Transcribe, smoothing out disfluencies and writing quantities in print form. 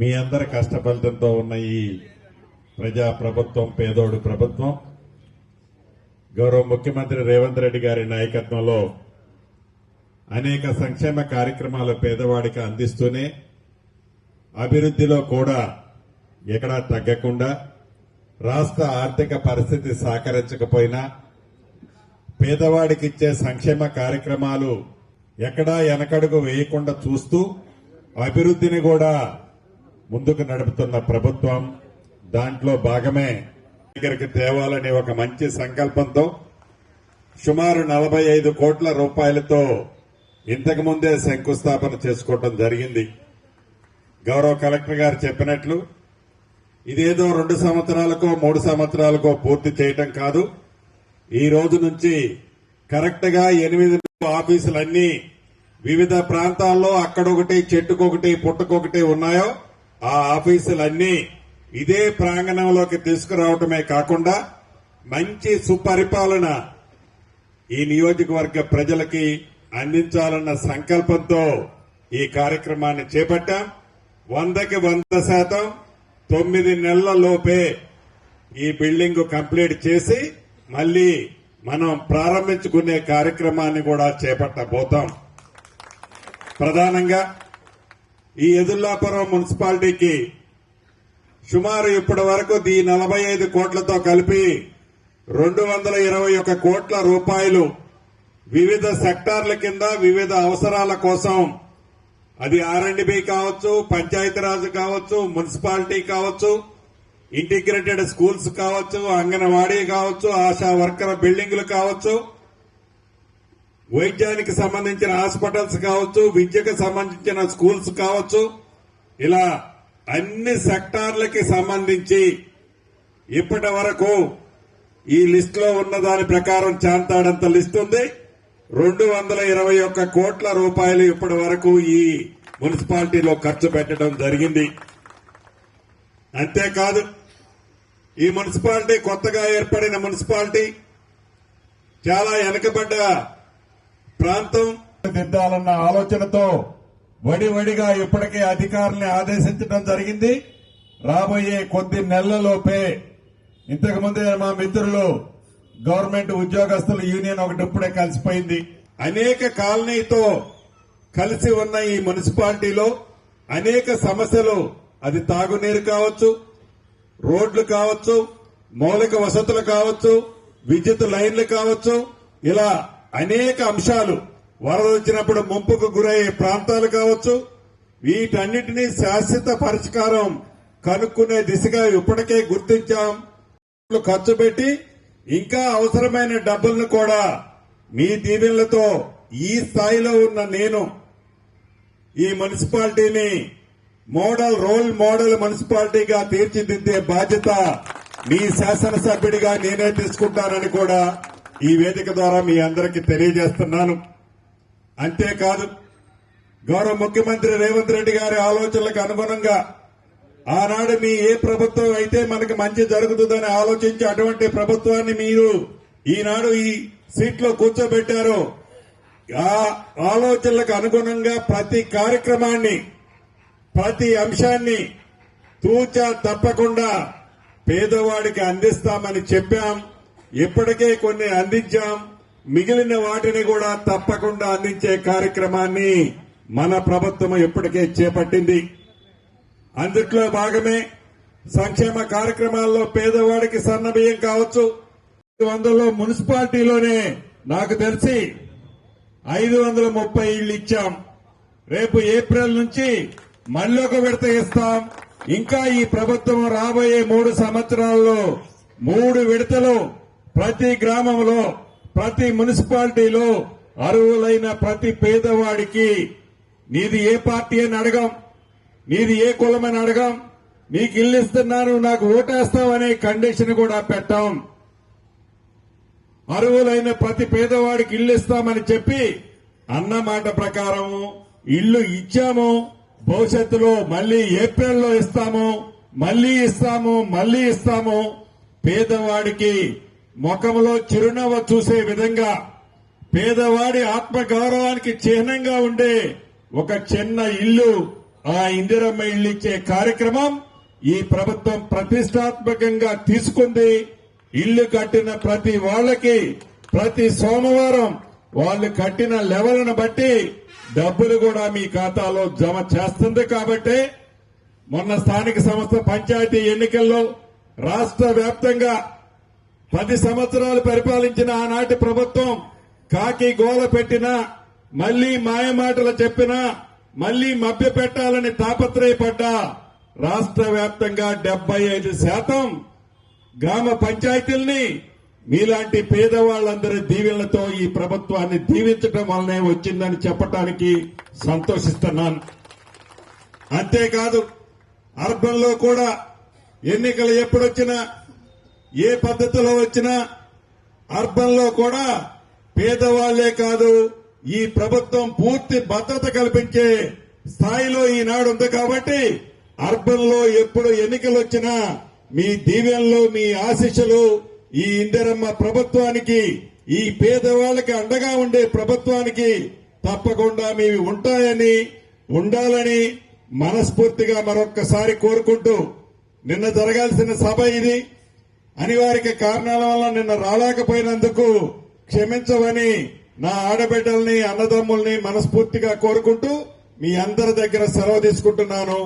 మీ అందరి కష్టఫలితంతో ఉన్న ఈ ప్రజా ప్రభుత్వం, పేదోడు ప్రభుత్వం, గౌరవ ముఖ్యమంత్రి రేవంత్ రెడ్డి గారి నాయకత్వంలో అనేక సంక్షేమ కార్యక్రమాలు పేదవాడికి అందిస్తూనే అభివృద్ధిలో కూడా ఎక్కడా తగ్గకుండా రాష్ట్ర ఆర్థిక పరిస్థితి సహకరించకపోయినా పేదవాడికి ఇచ్చే సంక్షేమ కార్యక్రమాలు ఎక్కడా వెనకడుగు వేయకుండా చూస్తూ అభివృద్ధిని కూడా ముందుకు నడుపుతున్న ప్రభుత్వం. దాంట్లో భాగమే దగ్గరికి తేవాలని ఒక మంచి సంకల్పంతో సుమారు 45 కోట్ల రూపాయలతో ఇంతకు ముందే శంకుస్థాపన చేసుకోవడం జరిగింది. గౌరవ కలెక్టర్ గారు చెప్పినట్లు ఇదేదో 2 సంవత్సరాలకో 3 సంవత్సరాలకో పూర్తి చేయటం కాదు. ఈ రోజు నుంచి కరెక్ట్ గా 8 ఆఫీసులన్నీ వివిధ ప్రాంతాల్లో అక్కడొకటి, చెట్టుకొకటి, పుట్టకొకటి ఉన్నాయో ఆ ఆఫీసులన్నీ ఇదే ప్రాంగణంలోకి తీసుకురావటమే కాకుండా మంచి సుపరిపాలన ఈ నియోజకవర్గ ప్రజలకి అందించాలన్న సంకల్పంతో ఈ కార్యక్రమాన్ని చేపట్టాం. 100కి 100% 9 నెలల లోపే ఈ బిల్డింగ్ కంప్లీట్ చేసి మళ్లీ మనం ప్రారంభించుకునే కార్యక్రమాన్ని కూడా చేపట్టబోతాం. ప్రధానంగా ఈ ఎదుల్లాపురం మున్సిపాలిటీకి సుమారు ఇప్పటి వరకు ఈ 45 కోట్లతో కలిపి 221 కోట్ల రూపాయలు వివిధ సెక్టార్ల కింద వివిధ అవసరాల కోసం, అది R&B కావచ్చు, పంచాయతీరాజ్ కావచ్చు, మున్సిపాలిటీ కావచ్చు, ఇంటిగ్రేటెడ్ స్కూల్స్ కావచ్చు, అంగన్వాడీ కావచ్చు, ఆశా వర్కర్ బిల్డింగులు కావచ్చు, వైద్యానికి సంబంధించిన హాస్పిటల్స్ కావచ్చు, విద్యకు సంబంధించిన స్కూల్స్ కావచ్చు, ఇలా అన్ని సెక్టార్లకి సంబంధించి ఇప్పటి వరకు ఈ లిస్ట్ లో ఉన్న దాని ప్రకారం చాంతాడంత లిస్ట్ ఉంది. 221 కోట్ల రూపాయలు ఇప్పటి వరకు ఈ మున్సిపాలిటీలో ఖర్చు పెట్టడం జరిగింది. అంతేకాదు ఈ మున్సిపాలిటీ కొత్తగా ఏర్పడిన మున్సిపాలిటీ చాలా వెనుకబడ్డ ప్రాంతం దిద్దాలన్న ఆలోచనతో వడివడిగా ఇప్పటికే అధికారుల్ని ఆదేశించడం జరిగింది. రాబోయే కొద్ది నెలలలోపే, ఇంతకుముందే మా మిత్రులు గవర్నమెంట్ ఉద్యోగస్తుల యూనియన్ ఒకటి ఇప్పుడే కలిసిపోయింది. అనేక కాలనీతో కలిసి ఉన్న ఈ మున్సిపాలిటీలో అనేక సమస్యలు, అది తాగునీరు కావచ్చు, రోడ్లు కావచ్చు, మౌలిక వసతులు కావచ్చు, విద్యుత్ లైన్లు కావచ్చు, ఇలా అనేక అంశాలు, వరద వచ్చినప్పుడు ముంపుకు గురయ్యే ప్రాంతాలు కావచ్చు, వీటన్నిటినీ శాశ్వత పరిష్కారం కనుక్కునే దిశగా ఇప్పటికే గుర్తించాం. ఖర్చు పెట్టి ఇంకా అవసరమైన డబ్బులను కూడా మీ దీవెనలతో ఈ స్థాయిలో ఉన్న నేను ఈ మున్సిపాలిటీని రోల్ మోడల్ మున్సిపాలిటీగా తీర్చిదిద్దే బాధ్యత మీ శాసనసభ్యుడిగా నేనే తీసుకుంటానని కూడా ఈ వేదిక ద్వారా మీ అందరికీ తెలియజేస్తున్నాను. అంతేకాదు గౌరవ ముఖ్యమంత్రి రేవంత్ రెడ్డి గారి ఆలోచనలకు అనుగుణంగా ఆనాడు మీ ఏ ప్రభుత్వం అయితే మనకు మంచి జరుగుతుందని ఆలోచించి అటువంటి ప్రభుత్వాన్ని మీరు ఈనాడు ఈ సీట్లో కూర్చోబెట్టారో, ఆ ఆలోచనలకు అనుగుణంగా ప్రతి కార్యక్రమాన్ని, ప్రతి అంశాన్ని తూచా తప్పకుండా పేదవాడికి అందిస్తామని చెప్పాం. ఇప్పటికే కొన్ని అందించాం. మిగిలిన వాటిని కూడా తప్పకుండా అందించే కార్యక్రమాన్ని మన ప్రభుత్వం ఇప్పటికే చేపట్టింది. అందుట్లో భాగమే సంక్షేమ కార్యక్రమాల్లో పేదవాడికి సన్నబియ్యం కావచ్చు. 100లో మున్సిపాలిటీలోనే నాకు తెలిసి 530 ఇళ్లు ఇచ్చాం. రేపు ఏప్రిల్ నుంచి మళ్ళీ ఒక విడత ఇస్తాం. ఇంకా ఈ ప్రభుత్వం రాబోయే 3 సంవత్సరాల్లో 3 విడతలు ప్రతి గ్రామంలో, ప్రతి మున్సిపాలిటీలో అర్హులైన ప్రతి పేదవాడికి, నీది ఏ పార్టీ అని అడగం, నీది ఏ కులమని అడగం, నీకు ఇల్లు ఇస్తున్నాను నాకు ఓటేస్తామనే కండిషన్ కూడా పెట్టాం. అర్హులైన ప్రతి పేదవాడికి ఇల్లు ఇస్తామని చెప్పి అన్న మాట ప్రకారం ఇల్లు ఇచ్చాము. భవిష్యత్తులో మళ్లీ ఏప్రిల్లో ఇస్తాము, మళ్లీ ఇస్తాము. పేదవాడికి ముఖంలో చిరునవ్వు చూసే విధంగా, పేదవాడి ఆత్మగౌరవానికి చిహ్నంగా ఉండే ఒక చిన్న ఇల్లు ఆ ఇందిరమ్మ ఇళ్లు ఇచ్చే కార్యక్రమం ఈ ప్రభుత్వం ప్రతిష్టాత్మకంగా తీసుకుంది. ఇళ్లు కట్టిన ప్రతి వాళ్ళకి ప్రతి సోమవారం వాళ్ళు కట్టిన లెవెల్ను బట్టి డబ్బులు కూడా మీ ఖాతాలో జమ చేస్తుంది. కాబట్టి మొన్న స్థానిక సంస్థ పంచాయతీ ఎన్నికల్లో రాష్ట్ర వ్యాప్తంగా 10 సంవత్సరాలు పరిపాలించిన ఆనాటి ప్రభుత్వం కాకి గోల పెట్టినా, మళ్లీ మాయమాటలు చెప్పినా, మళ్లీ మభ్య పెట్టాలని తాపత్రయపడ్డా రాష్ట్ర వ్యాప్తంగా 75% గ్రామ పంచాయతీల్ని మీలాంటి పేదవాళ్లందరి దీవెనలతో ఈ ప్రభుత్వాన్ని దీవించడం వల్లనే వచ్చిందని చెప్పడానికి సంతోషిస్తున్నాను. అంతేకాదు అర్బన్ లో కూడా ఎన్నికలు ఎప్పుడొచ్చినా, ఏ పద్ధతిలో వచ్చినా అర్బన్ లో కూడా పేదవాళ్లే కాదు, ఈ ప్రభుత్వం పూర్తి భద్రత కల్పించే స్థాయిలో ఈనాడు ఉంది. కాబట్టి అర్బన్ లో ఎప్పుడు ఎన్నికలు వచ్చినా మీ దీవెనలు, మీ ఆశీస్సులు ఈ ఇందిరమ్మ ప్రభుత్వానికి, ఈ పేదవాళ్లకి అండగా ఉండే ప్రభుత్వానికి తప్పకుండా మీవి ఉంటాయని, ఉండాలని మనస్ఫూర్తిగా మరొక్కసారి కోరుకుంటూ, నిన్న జరగాల్సిన సభ ఇది అనివార్య కారణాల వల్ల నిన్న రాలేకపోయినందుకు క్షమించవని నా ఆడబిడ్డల్ని, అన్నదమ్ముల్ని మనస్ఫూర్తిగా కోరుకుంటూ మీ అందరి దగ్గర సెలవు తీసుకుంటున్నాను.